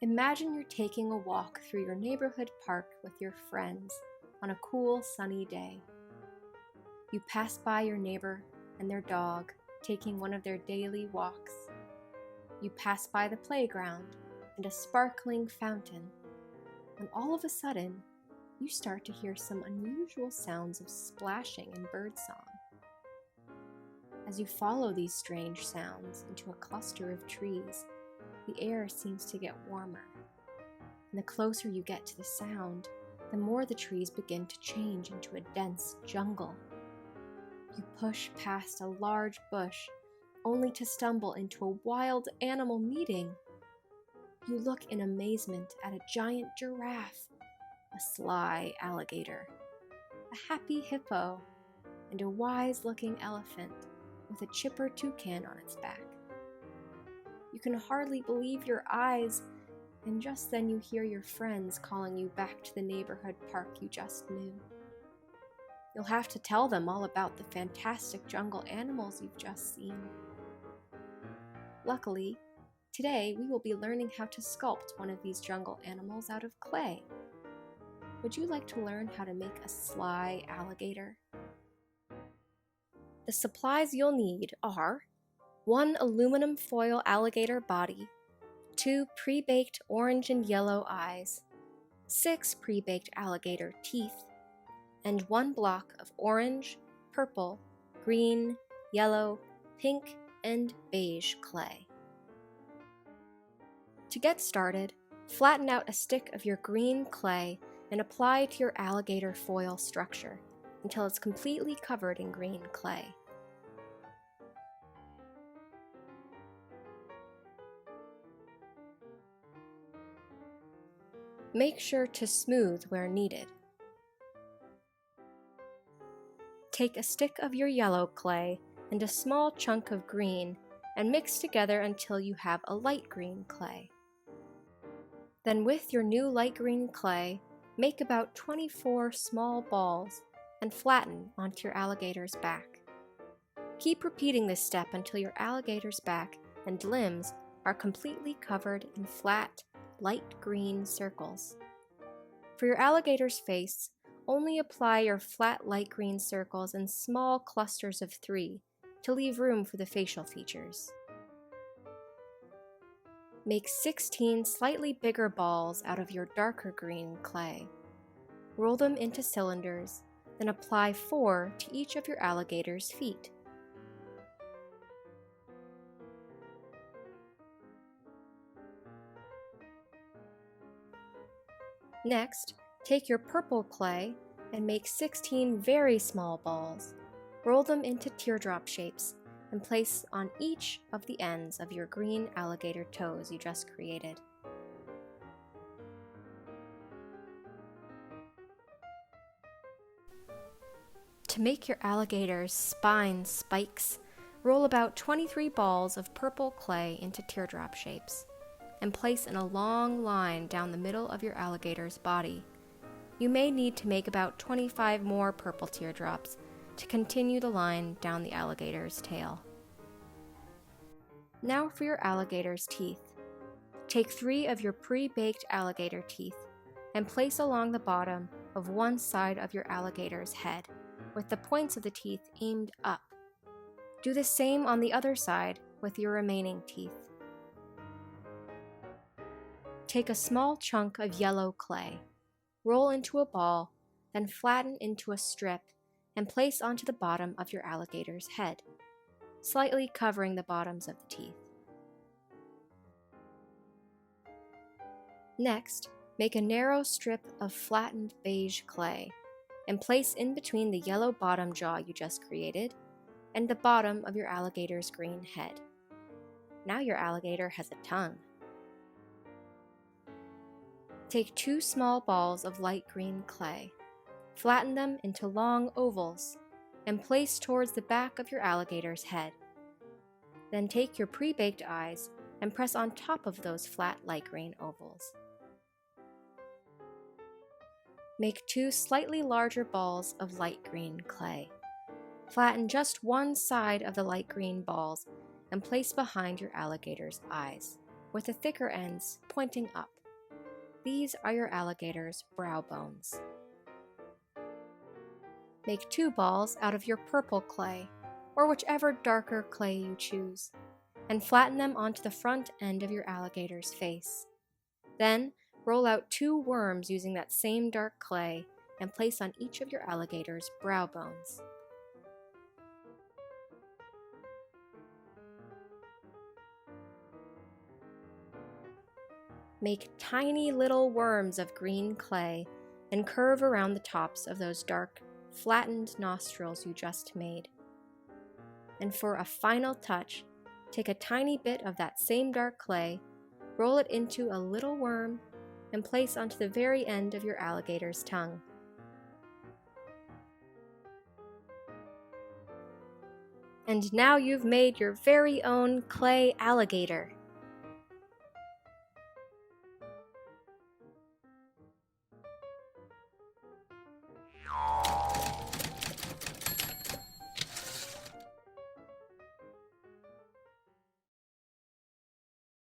Imagine you're taking a walk through your neighborhood park with your friends on a cool, sunny day. You pass by your neighbor and their dog taking one of their daily walks. You pass by the playground and a sparkling fountain, when all of a sudden, you start to hear some unusual sounds of splashing and birdsong. As you follow these strange sounds into a cluster of trees, the air seems to get warmer. And the closer you get to the sound, the more the trees begin to change into a dense jungle. You push past a large bush, only to stumble into a wild animal meeting. You look in amazement at a giant giraffe, a sly alligator, a happy hippo, and a wise-looking elephant with a chipper toucan on its back. You can hardly believe your eyes, and just then you hear your friends calling you back to the neighborhood park you just knew. You'll have to tell them all about the fantastic jungle animals you've just seen. Luckily, today we will be learning how to sculpt one of these jungle animals out of clay. Would you like to learn how to make a sly alligator? The supplies you'll need are 1 aluminum foil alligator body, 2 pre-baked orange and yellow eyes, 6 pre-baked alligator teeth, and 1 block of orange, purple, green, yellow, pink, and beige clay. To get started, flatten out a stick of your green clay and apply it to your alligator foil structure until it's completely covered in green clay. Make sure to smooth where needed. Take a stick of your yellow clay and a small chunk of green and mix together until you have a light green clay. Then with your new light green clay, make about 24 small balls and flatten onto your alligator's back. Keep repeating this step until your alligator's back and limbs are completely covered in flat, light green circles. For your alligator's face, only apply your flat light green circles in small clusters of 3 to leave room for the facial features. Make 16 slightly bigger balls out of your darker green clay. Roll them into cylinders, then apply 4 to each of your alligator's feet. Next, take your purple clay and make 16 very small balls. Roll them into teardrop shapes and place on each of the ends of your green alligator toes you just created. To make your alligator's spine spikes, roll about 23 balls of purple clay into teardrop shapes and place in a long line down the middle of your alligator's body. You may need to make about 25 more purple teardrops to continue the line down the alligator's tail. Now for your alligator's teeth. Take 3 of your pre-baked alligator teeth and place along the bottom of one side of your alligator's head, with the points of the teeth aimed up. Do the same on the other side with your remaining teeth. Take a small chunk of yellow clay, roll into a ball, then flatten into a strip and place onto the bottom of your alligator's head, slightly covering the bottoms of the teeth. Next, make a narrow strip of flattened beige clay and place in between the yellow bottom jaw you just created and the bottom of your alligator's green head. Now your alligator has a tongue. Take 2 small balls of light green clay, flatten them into long ovals, and place towards the back of your alligator's head. Then take your pre-baked eyes and press on top of those flat light green ovals. Make 2 slightly larger balls of light green clay. Flatten just one side of the light green balls and place behind your alligator's eyes, with the thicker ends pointing up. These are your alligator's brow bones. Make 2 balls out of your purple clay, or whichever darker clay you choose, and flatten them onto the front end of your alligator's face. Then, roll out 2 worms using that same dark clay and place on each of your alligator's brow bones. Make tiny little worms of green clay and curve around the tops of those dark, flattened nostrils you just made. And for a final touch, take a tiny bit of that same dark clay, roll it into a little worm, and place onto the very end of your alligator's tongue. And now you've made your very own clay alligator.